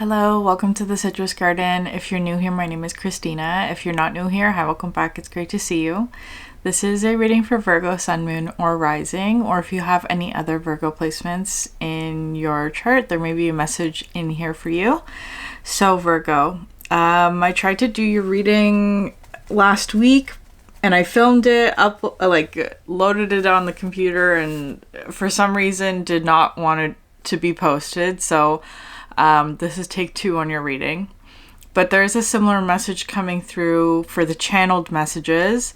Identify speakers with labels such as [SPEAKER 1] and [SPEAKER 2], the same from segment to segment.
[SPEAKER 1] Hello, welcome to the Citrus Garden. If you're new here, my name is Christina. If you're not new here, hi, welcome back. It's great to see you. This is a reading for Virgo, Sun, Moon, or Rising, or if you have any other Virgo placements in your chart, there may be a message in here for you. So Virgo, I tried to do your reading last week, and I filmed it up, loaded it on the computer, and for some reason did not want it to be posted. So this is take 2 on your reading, but there's a similar message coming through for the channeled messages.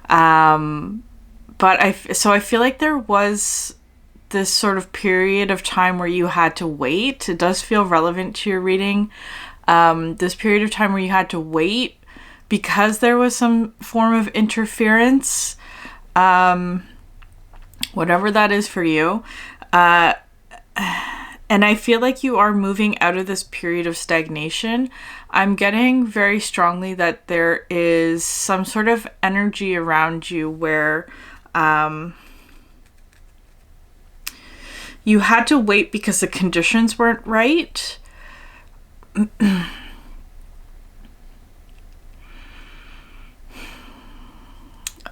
[SPEAKER 1] But I feel like there was this sort of period of time where you had to wait. It does feel relevant to your reading. This period of time where you had to wait because there was some form of interference, whatever that is for you. And I feel like you are moving out of this period of stagnation. I'm getting very strongly that there is some sort of energy around you where you had to wait because the conditions weren't right.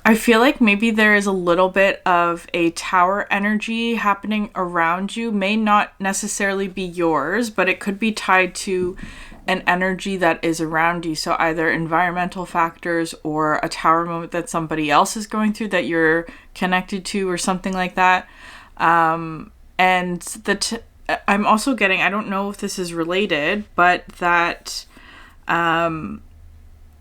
[SPEAKER 1] I feel like maybe there is a little bit of a tower energy happening around you. May not necessarily be yours, but it could be tied to an energy that is around you. So either environmental factors or a tower moment that somebody else is going through that you're connected to or something like that. And I'm also getting, I don't know if this is related, but that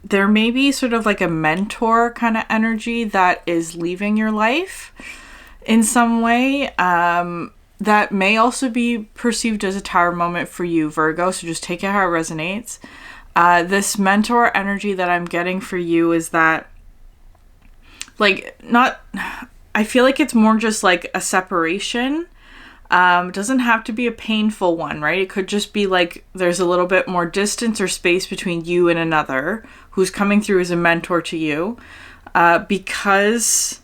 [SPEAKER 1] there may be sort of like a mentor kind of energy that is leaving your life in some way. That may also be perceived as a tower moment for you, Virgo. So just take it how it resonates. This mentor energy that I'm getting for you is that, I feel like it's more just like a separation. It doesn't have to be a painful one, right? It could just be like there's a little bit more distance or space between you and another who's coming through as a mentor to you, because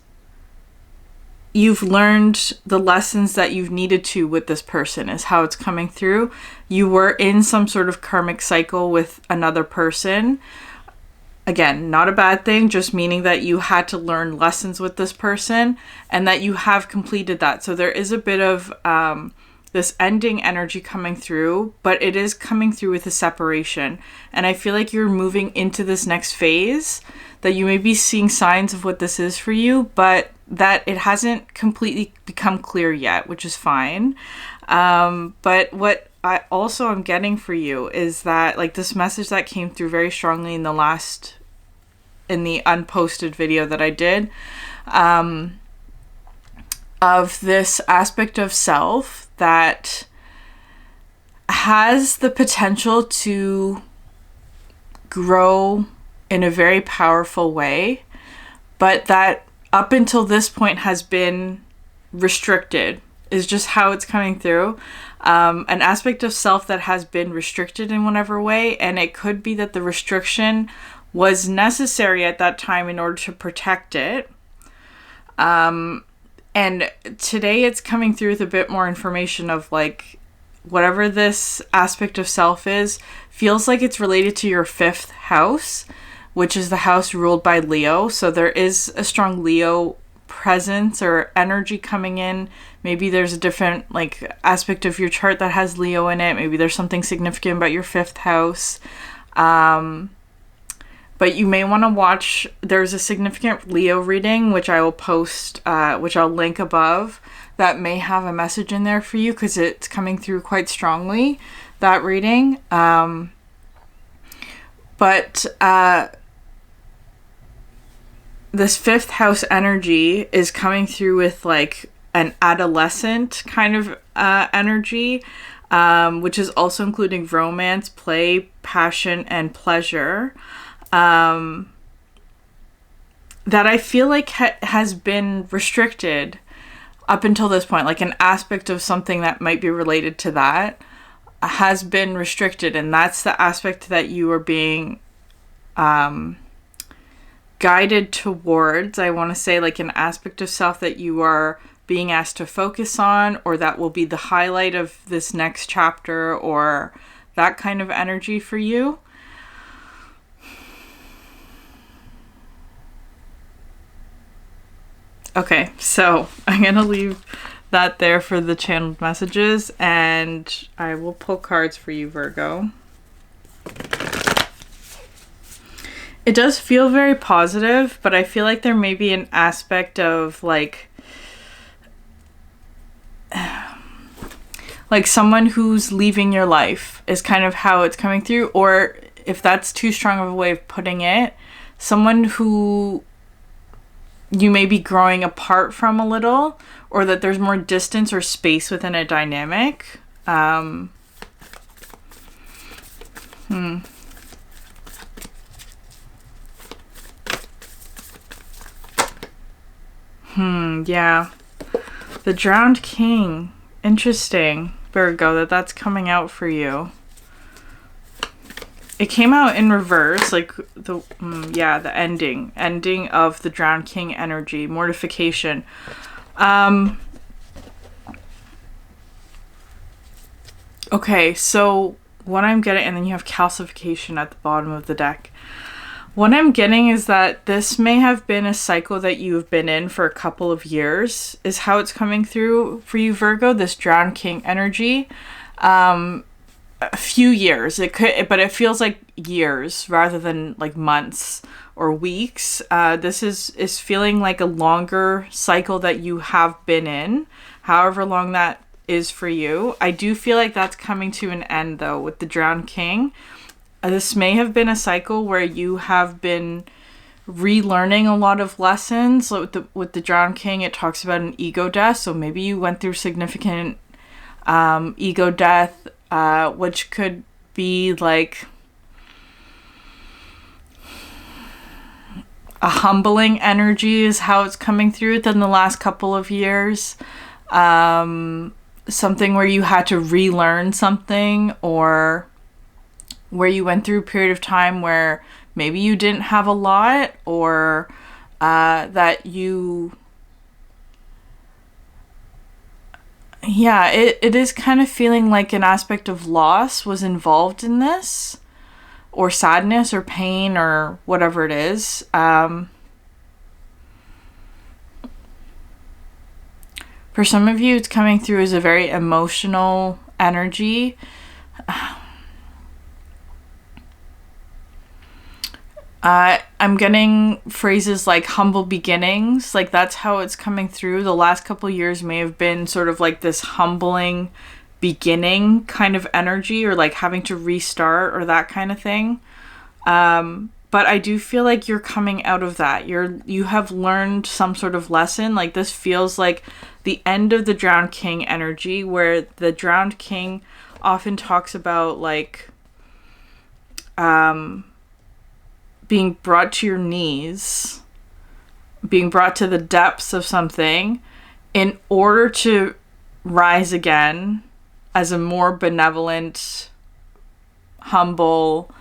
[SPEAKER 1] you've learned the lessons that you've needed to with this person is how it's coming through. You were in some sort of karmic cycle with another person. Again, not a bad thing, just meaning that you had to learn lessons with this person and that you have completed that. So there is a bit of this ending energy coming through, but it is coming through with a separation. And I feel like you're moving into this next phase that you may be seeing signs of what this is for you, but that it hasn't completely become clear yet, which is fine. But what I also am getting for you is that, like, this message that came through very strongly in the unposted video that I did, of this aspect of self that has the potential to grow in a very powerful way, but that up until this point has been restricted, is just how it's coming through. An aspect of self that has been restricted in whatever way, and it could be that the restriction was necessary at that time in order to protect it. And today it's coming through with a bit more information of, like, whatever this aspect of self is, feels like it's related to your 5th house, which is the house ruled by Leo. So there is a strong Leo presence or energy coming in. Maybe there's a different, like, aspect of your chart that has Leo in it. Maybe there's something significant about your 5th house. But you may want to watch, there's a significant Leo reading, which I will post, which I'll link above, that may have a message in there for you because it's coming through quite strongly, that reading. But this 5th house energy is coming through with, like, an adolescent kind of energy, which is also including romance, play, passion, and pleasure. That I feel like has been restricted up until this point. Like, an aspect of something that might be related to that has been restricted, and that's the aspect that you are being guided towards. I want to say, like, an aspect of self that you are being asked to focus on, or that will be the highlight of this next chapter, or that kind of energy for you. Okay, so I'm going to leave that there for the channeled messages, and I will pull cards for you, Virgo. It does feel very positive, but I feel like there may be an aspect of like someone who's leaving your life is kind of how it's coming through. Or if that's too strong of a way of putting it, someone who you may be growing apart from a little, or that there's more distance or space within a dynamic. Yeah. The Drowned King. Interesting, Virgo, that's coming out for you. It came out in reverse, like the ending of the Drowned King energy, mortification. Okay, so what I'm getting, and then you have calcification at the bottom of the deck. What I'm getting is that this may have been a cycle that you've been in for a couple of years, is how it's coming through for you, Virgo, this Drowned King energy. A few years. It could, but it feels like years rather than like months or weeks. This is feeling like a longer cycle that you have been in, however long that is for you. I do feel like that's coming to an end, though, with the Drowned King. This may have been a cycle where you have been relearning a lot of lessons. With the Drowned King, it talks about an ego death. So maybe you went through significant ego death, which could be like a humbling energy is how it's coming through within the last couple of years. Something where you had to relearn something, or where you went through a period of time where maybe you didn't have a lot, or that you... Yeah, it is kind of feeling like an aspect of loss was involved in this, or sadness or pain or whatever it is. For some of you, it's coming through as a very emotional energy. I'm getting phrases like humble beginnings. Like that's how it's coming through. The last couple of years may have been sort of like this humbling beginning kind of energy, or like having to restart or that kind of thing. But I do feel like you're coming out of that. You have learned some sort of lesson. Like this feels like the end of the Drowned King energy, where the Drowned King often talks about like being brought to your knees, being brought to the depths of something in order to rise again as a more benevolent, humble,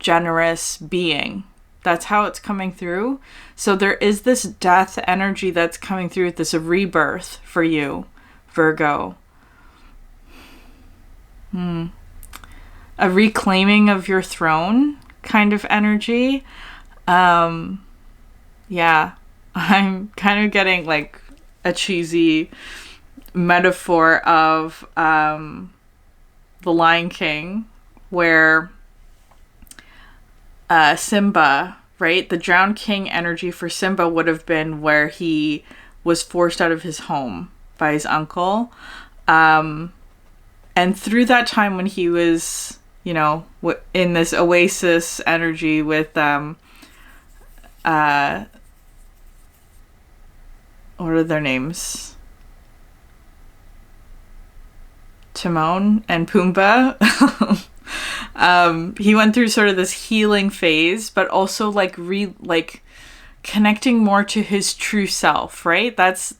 [SPEAKER 1] generous being. That's how it's coming through. So there is this death energy that's coming through, this rebirth for you, Virgo. A reclaiming of your throne kind of energy. Yeah, I'm kind of getting like a cheesy metaphor of The Lion King, where Simba, right? The Drowned King energy for Simba would have been where he was forced out of his home by his uncle. And through that time when he was, you know, in this oasis energy with, what are their names? Timon and Pumbaa. He went through sort of this healing phase, but also like connecting more to his true self, right? That's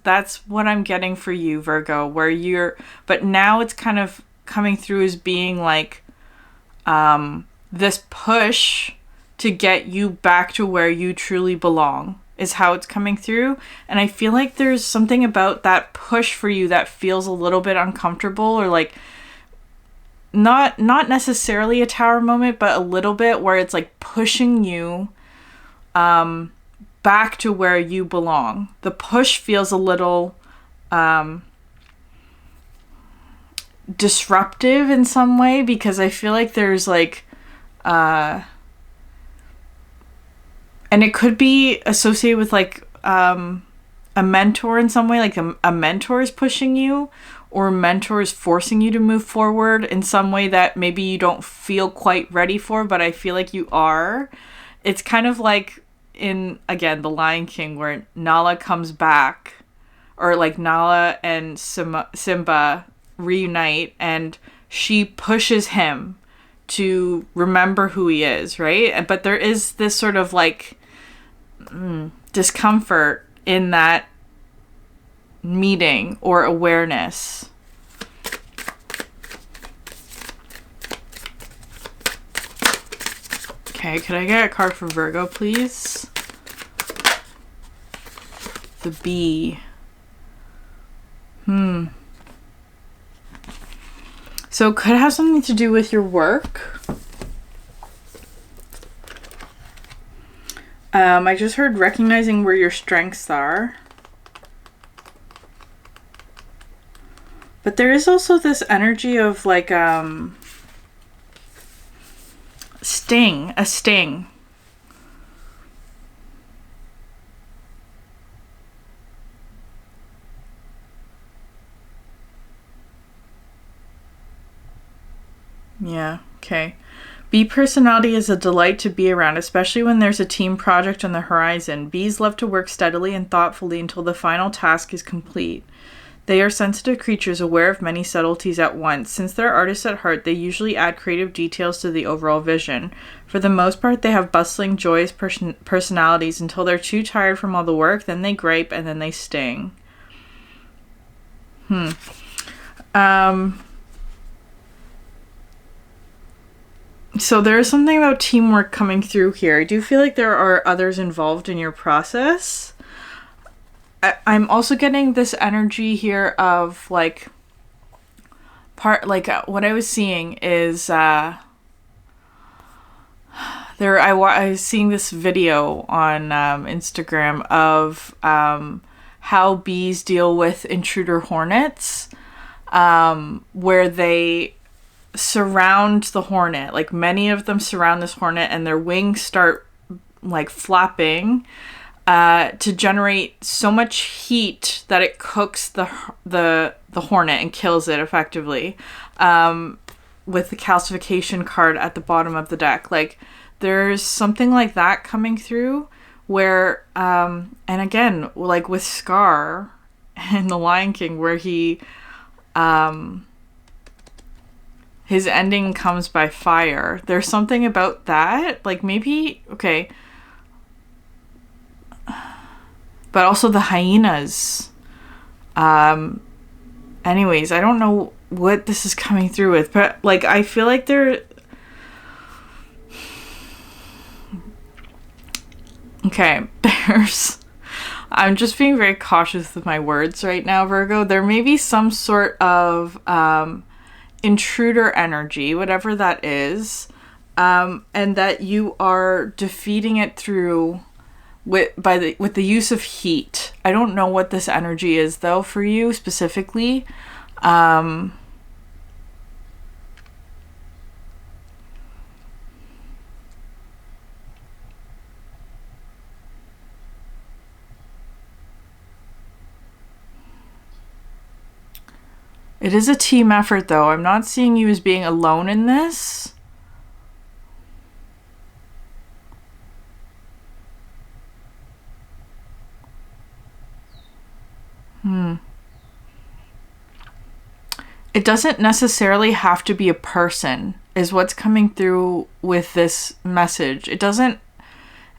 [SPEAKER 1] what I'm getting for you, Virgo, but now it's kind of coming through as being like, this push to get you back to where you truly belong is how it's coming through. And I feel like there's something about that push for you that feels a little bit uncomfortable, or like not necessarily a tower moment, but a little bit, where it's like pushing you back to where you belong. The push feels a little disruptive in some way, because I feel like there's like and it could be associated with like a mentor in some way, like a mentor is pushing you, or a mentor is forcing you to move forward in some way that maybe you don't feel quite ready for, but I feel like you are. It's kind of like in, again, The Lion King, where Nala comes back, or like Nala and Simba reunite, and she pushes him to remember who he is, right? But there is this sort of like discomfort in that meeting or awareness. Okay, could I get a card for Virgo, please? The bee. So it could have something to do with your work. I just heard recognizing where your strengths are. But there is also this energy of like a sting. Yeah, okay. Bee personality is a delight to be around, especially when there's a team project on the horizon. Bees love to work steadily and thoughtfully until the final task is complete. They are sensitive creatures aware of many subtleties at once. Since they're artists at heart, they usually add creative details to the overall vision. For the most part, they have bustling, joyous personalities until they're too tired from all the work, then they gripe, and then they sting. So there's something about teamwork coming through here. I do feel like there are others involved in your process. I'm also getting this energy here of like what I was seeing is I was seeing this video on Instagram of how bees deal with intruder hornets, where they surround the hornet. Like many of them surround this hornet and their wings start like flapping to generate so much heat that it cooks the hornet and kills it effectively, with the calcification card at the bottom of the deck. Like there's something like that coming through where and again, like with Scar in The Lion King, where he his ending comes by fire. There's something about that. Like maybe, okay. But also the hyenas. Anyways, I don't know what this is coming through with. But like, I feel like they're... Okay, there's... I'm just being very cautious with my words right now, Virgo. There may be some sort of... intruder energy, whatever that is, and that you are defeating it through with the use of heat. I don't know what this energy is though for you specifically. It is a team effort, though. I'm not seeing you as being alone in this. It doesn't necessarily have to be a person, is what's coming through with this message. It doesn't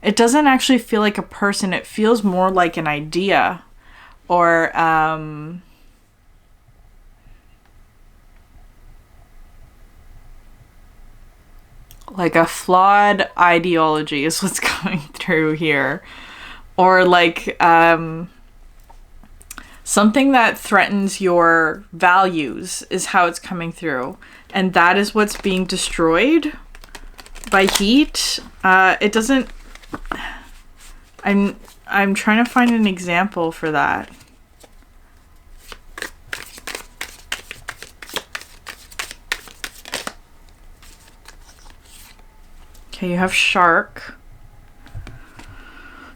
[SPEAKER 1] actually feel like a person. It feels more like an idea, or like a flawed ideology is what's coming through here. Or like Something that threatens your values is how it's coming through. And that is what's being destroyed by heat. It doesn't... I'm trying to find an example for that. Okay, you have shark.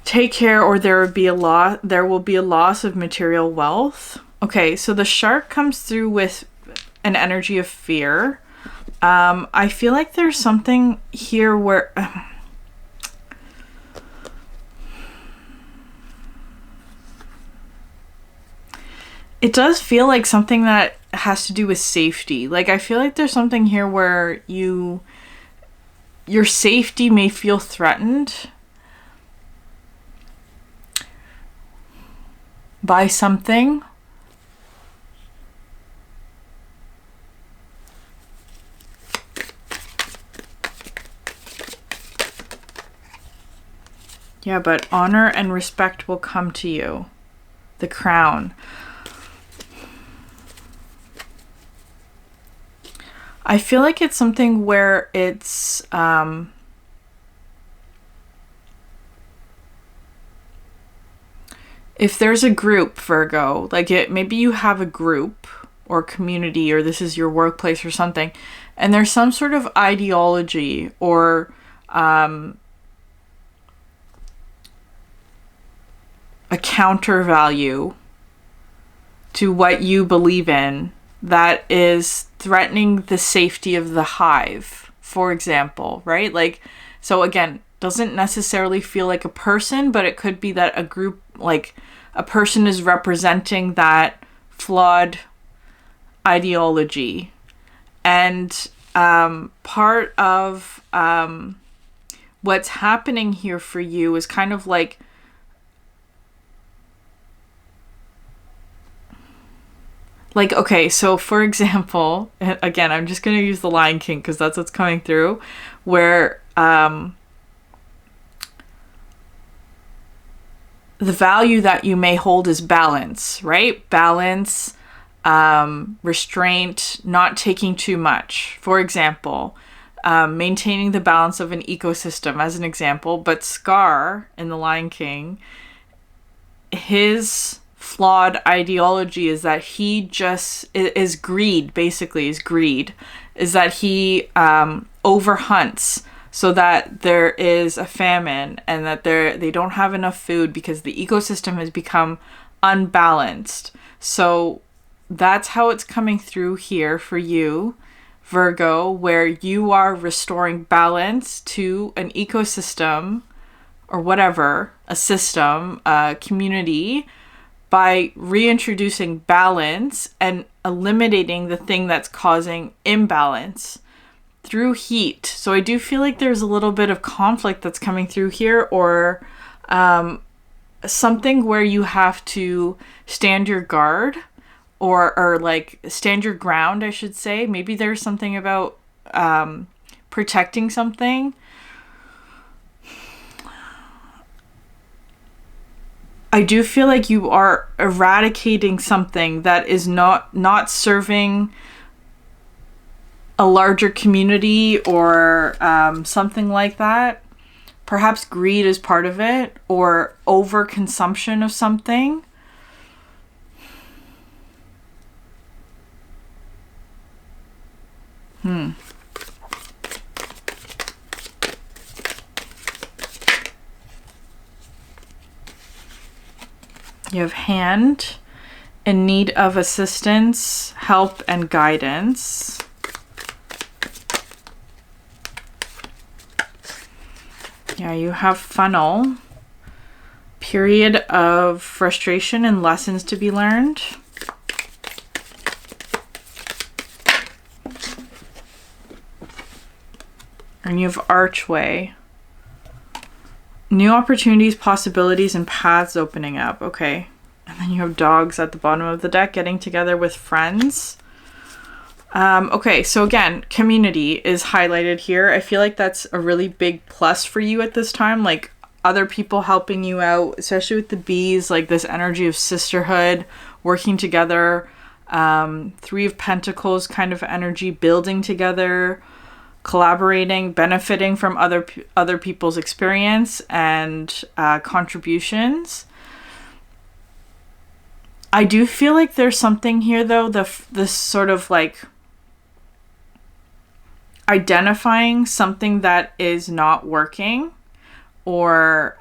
[SPEAKER 1] Take care or there will be a loss of material wealth. Okay, so the shark comes through with an energy of fear. I feel like there's something here where it does feel like something that has to do with safety. Like, I feel like there's something here where your safety may feel threatened by something. Yeah, but honor and respect will come to you. The crown. I feel like it's something where it's if there's a group, Virgo, like maybe you have a group or community, or this is your workplace or something, and there's some sort of ideology or a counter value to what you believe in that is threatening the safety of the hive, for example, right? Like, so again, doesn't necessarily feel like a person, but it could be that a group, like a person is representing that flawed ideology. And part of what's happening here for you is kind of like, okay, so for example, again, I'm just going to use the Lion King because that's what's coming through, where the value that you may hold is balance, right? Balance, restraint, not taking too much. For example, maintaining the balance of an ecosystem as an example. But Scar in the Lion King, his flawed ideology is that he just is greed, basically is greed, is that he overhunts so that there is a famine and that they don't have enough food because the ecosystem has become unbalanced. So that's how it's coming through here for you, Virgo, where you are restoring balance to an ecosystem or whatever, a system, a community, by reintroducing balance and eliminating the thing that's causing imbalance through heat. So I do feel like there's a little bit of conflict that's coming through here, or something where you have to stand your guard or like stand your ground, I should say. Maybe there's something about protecting something. I do feel like you are eradicating something that is not serving a larger community or something like that. Perhaps greed is part of it, or overconsumption of something. You have hand, in need of assistance, help, and guidance. Yeah, you have funnel, period of frustration and lessons to be learned. And you have archway. New opportunities, possibilities, and paths opening up. Okay. And then you have dogs at the bottom of the deck, getting together with friends. Okay, so again, community is highlighted here. I feel like that's a really big plus for you at this time. Like other people helping you out, especially with the bees, like this energy of sisterhood working together. Three of Pentacles kind of energy, building together, collaborating, benefiting from other people's experience and contributions. I do feel like there's something here, though, this sort of like identifying something that is not working, or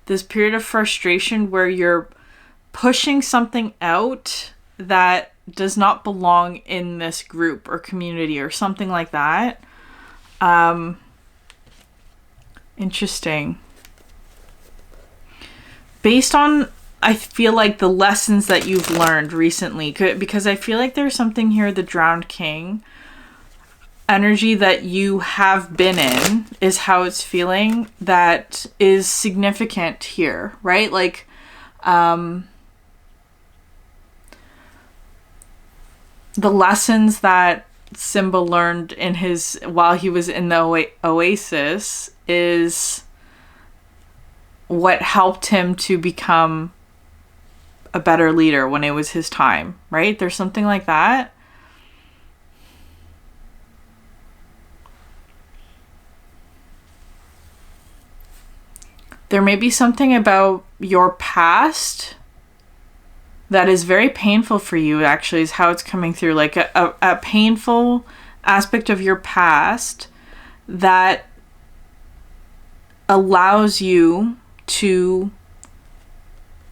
[SPEAKER 1] this period of frustration where you're pushing something out that does not belong in this group or community or something like that. Interesting. Based on, I feel like, the lessons that you've learned recently, because I feel like there's something here, the Drowned King energy that you have been in is how it's feeling, that is significant here, right? Like, the lessons that Simba learned while he was in the oasis is what helped him to become a better leader when it was his time, right? There's something like that. There may be something about your past that is very painful for you, actually, is how it's coming through. Like a painful aspect of your past that allows you to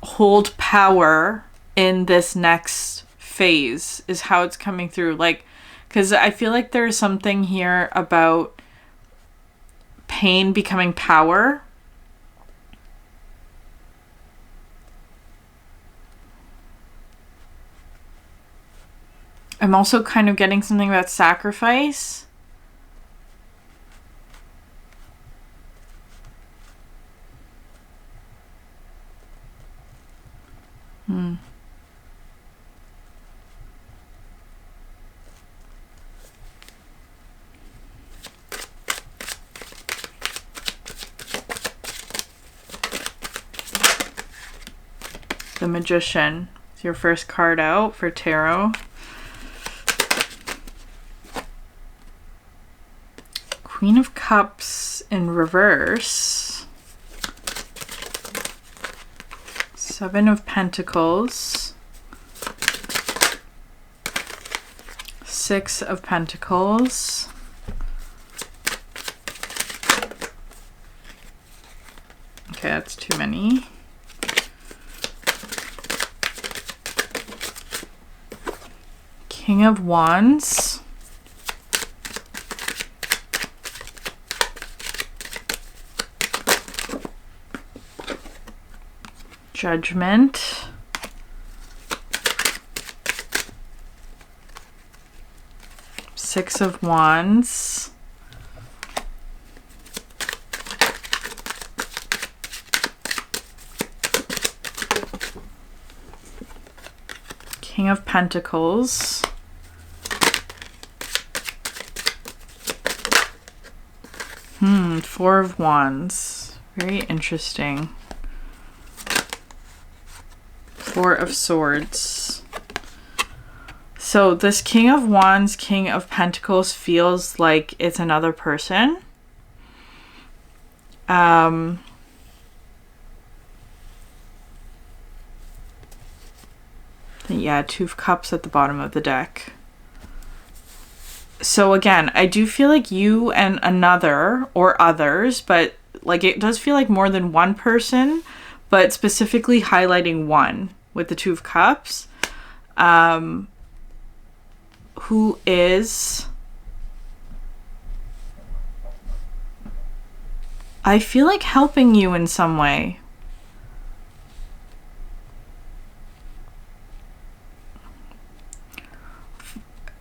[SPEAKER 1] hold power in this next phase, is how it's coming through. Like, because I feel like there's something here about pain becoming power. I'm also kind of getting something about sacrifice. The Magician is your first card out for tarot. Queen of Cups in reverse. Seven of Pentacles. Six of Pentacles. Okay, that's too many. King of Wands. Judgment. Six of Wands. King of Pentacles. Four of Wands. Very interesting. Four of Swords. So this King of Wands, King of Pentacles feels like it's another person. Yeah, Two of Cups at the bottom of the deck. So again, I do feel like you and another, or others, but like it does feel like more than one person, but specifically highlighting one with the Two of Cups, who is, I feel like, helping you in some way.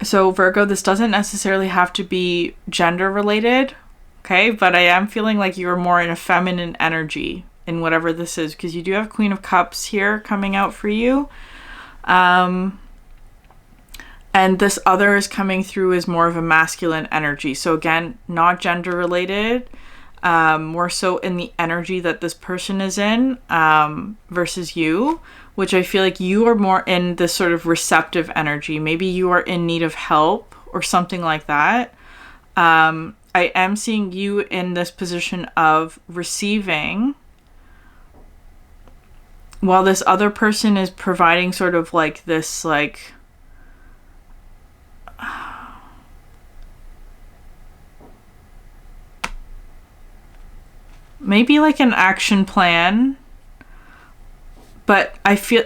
[SPEAKER 1] So Virgo, this doesn't necessarily have to be gender related, okay? But I am feeling like you're more in a feminine energy in whatever this is, because you do have Queen of Cups here coming out for you. And this other is coming through as more of a masculine energy. So again, not gender related, more so in the energy that this person is in, versus you. which I feel like you are more in this sort of receptive energy. Maybe you are in need of help or something like that. I am seeing you in this position of receiving, while this other person is providing sort of like this, like, maybe like an action plan, but I feel,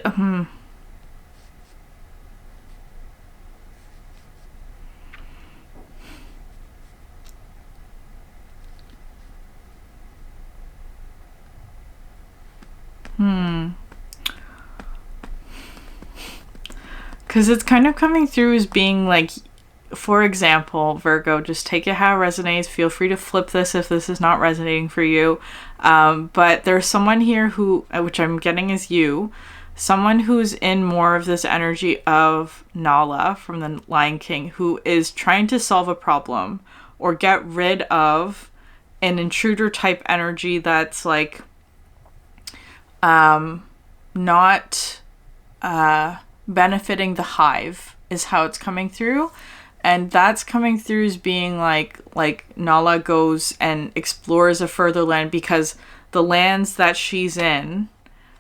[SPEAKER 1] because it's kind of coming through as being like, for example, Virgo, just take it how it resonates. Feel free to flip this if this is not resonating for you. But there's someone here who, which I'm getting is you, someone who's in more of this energy of Nala from the Lion King, who is trying to solve a problem or get rid of an intruder type energy that's like not benefiting the hive, is how it's coming through. And that's coming through as being like Nala goes and explores a further land because the lands that she's in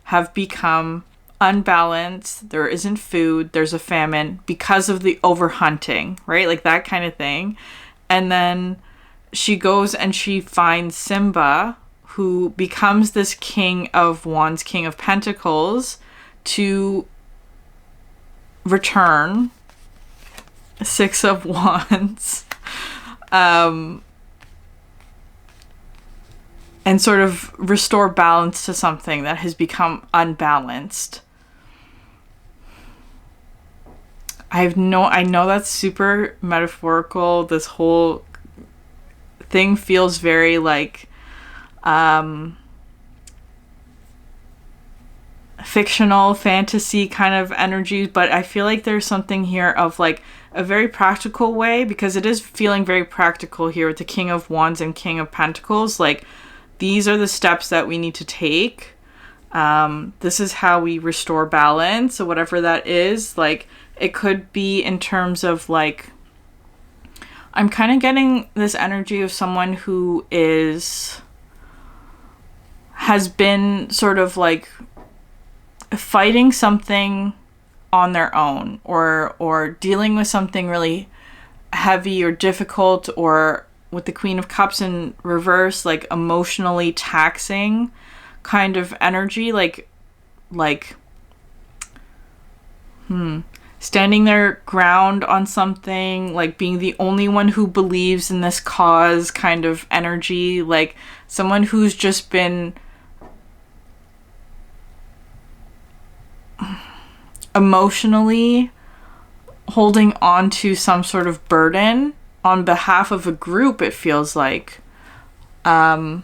[SPEAKER 1] have become unbalanced. There isn't food. There's a famine because of the overhunting, right? Like that kind of thing. And then she goes and she finds Simba, who becomes this King of Wands, King of Pentacles, to return. Six of Wands. And sort of restore balance to something that has become unbalanced. I know that's super metaphorical. This whole thing feels very like fictional fantasy kind of energies, but I feel like there's something here of like a very practical way, because it is feeling very practical here with the King of Wands and King of Pentacles. Like, these are the steps that we need to take. This is how we restore balance. So whatever that is, like, it could be in terms of like, I'm kind of getting this energy of someone who has been sort of like fighting something on their own, or dealing with something really heavy or difficult, or with the Queen of Cups in reverse, like emotionally taxing kind of energy, like standing their ground on something, like being the only one who believes in this cause kind of energy, like someone who's just been emotionally holding on to some sort of burden on behalf of a group, it feels like. But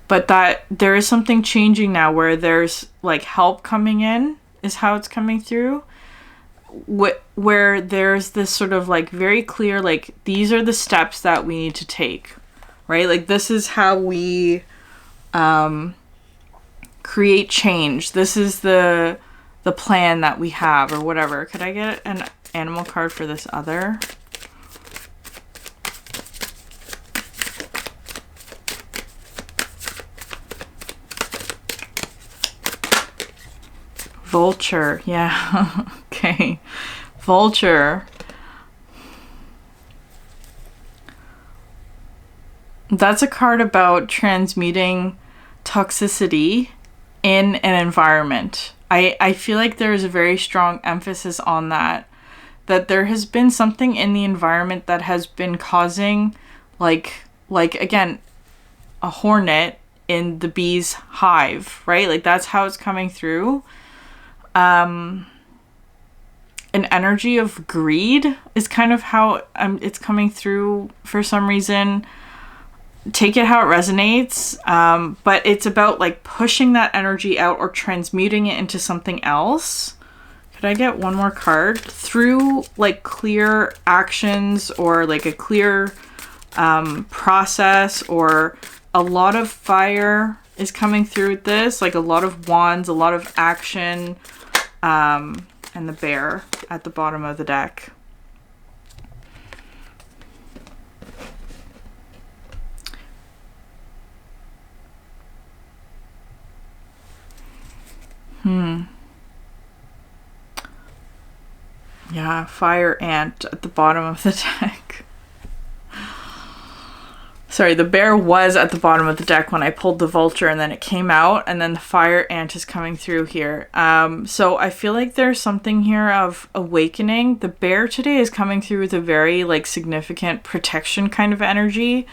[SPEAKER 1] that there is something changing now where there's like help coming in, is how it's coming through. Where there's this sort of like very clear, like, these are the steps that we need to take, right? Like, this is how we create change. This is the plan that we have, or whatever. Could I get an animal card for this other? Vulture. Yeah. Okay. Vulture. That's a card about transmuting toxicity in an environment. I feel like there is a very strong emphasis on that there has been something in the environment that has been causing like again, a hornet in the bee's hive, right? Like, that's how it's coming through. An energy of greed is kind of how it's coming through for some reason. Take it how it resonates, but it's about like pushing that energy out or transmuting it into something else. Could I get one more card? Through like clear actions, or like a clear process, or a lot of fire is coming through with this, like a lot of wands, a lot of action, and the bear at the bottom of the deck. Yeah, fire ant at the bottom of the deck. Sorry, the bear was at the bottom of the deck when I pulled the vulture, and then it came out, and then the fire ant is coming through here. So I feel like there's something here of awakening. The bear today is coming through with a very like significant protection kind of energy.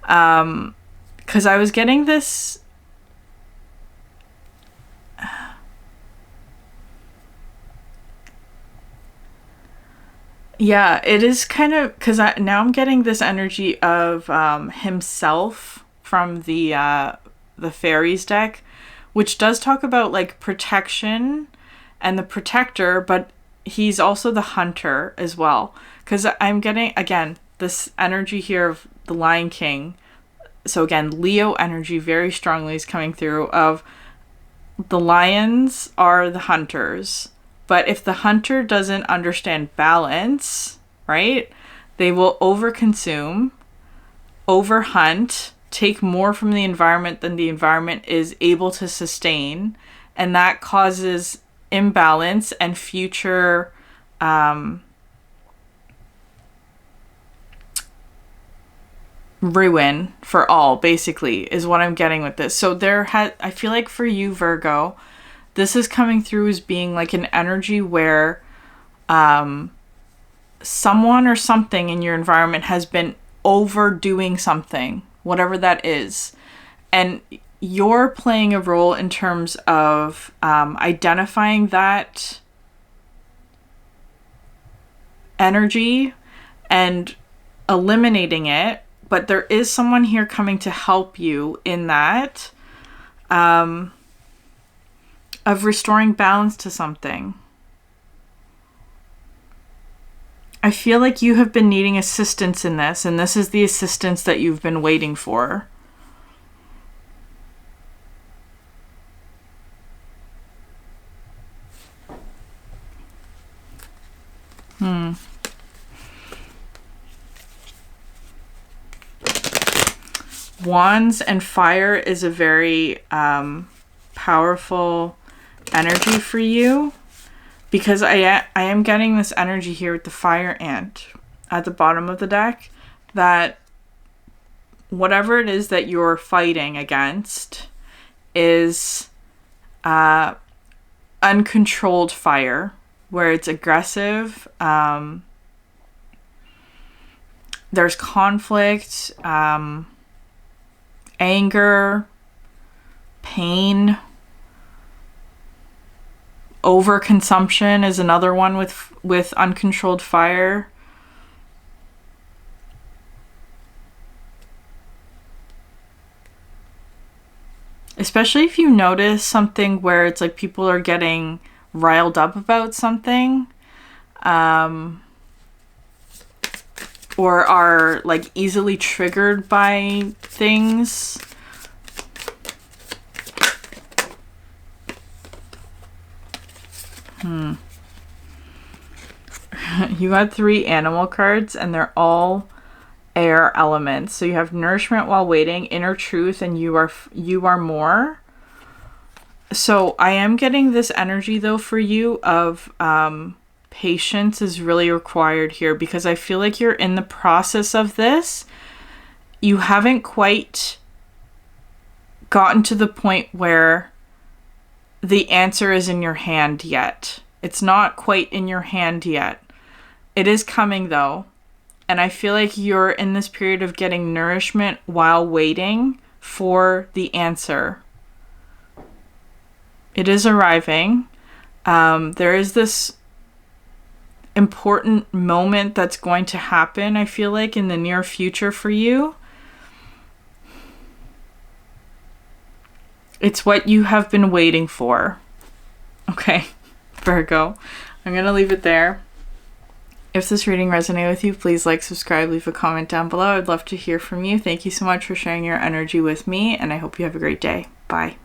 [SPEAKER 1] Because I was getting this... Yeah, it is kind of, because now I'm getting this energy of himself from the fairies deck, which does talk about like protection and the protector, but he's also the hunter as well. Because I'm getting, again, this energy here of the Lion King. So again, Leo energy very strongly is coming through of the lions are the hunters. But if the hunter doesn't understand balance, right, they will overconsume, overhunt, take more from the environment than the environment is able to sustain. And that causes imbalance and future ruin for all, basically, is what I'm getting with this. So I feel like for you, Virgo, this is coming through as being like an energy where someone or something in your environment has been overdoing something, whatever that is. And you're playing a role in terms of identifying that energy and eliminating it. But there is someone here coming to help you in that. Of restoring balance to something. I feel like you have been needing assistance in this, and this is the assistance that you've been waiting for. Wands and fire is a very powerful energy for you, because I am getting this energy here with the fire ant at the bottom of the deck, that whatever it is that you're fighting against is uncontrolled fire, where it's aggressive. There's conflict, anger, pain. Overconsumption is another one with uncontrolled fire. Especially if you notice something where it's like people are getting riled up about something, or are like easily triggered by things. You got 3 animal cards, and they're all air elements. So you have nourishment while waiting, inner truth, and you are more. So I am getting this energy though for you of patience is really required here, because I feel like you're in the process of this. You haven't quite gotten to the point where the answer is in your hand yet. It's not quite in your hand yet. It is coming though. And I feel like you're in this period of getting nourishment while waiting for the answer. It is arriving. There is this important moment that's going to happen, I feel like, in the near future for you. It's what you have been waiting for. Okay, Virgo. I'm going to leave it there. If this reading resonated with you, please like, subscribe, leave a comment down below. I'd love to hear from you. Thank you so much for sharing your energy with me, and I hope you have a great day. Bye. Bye.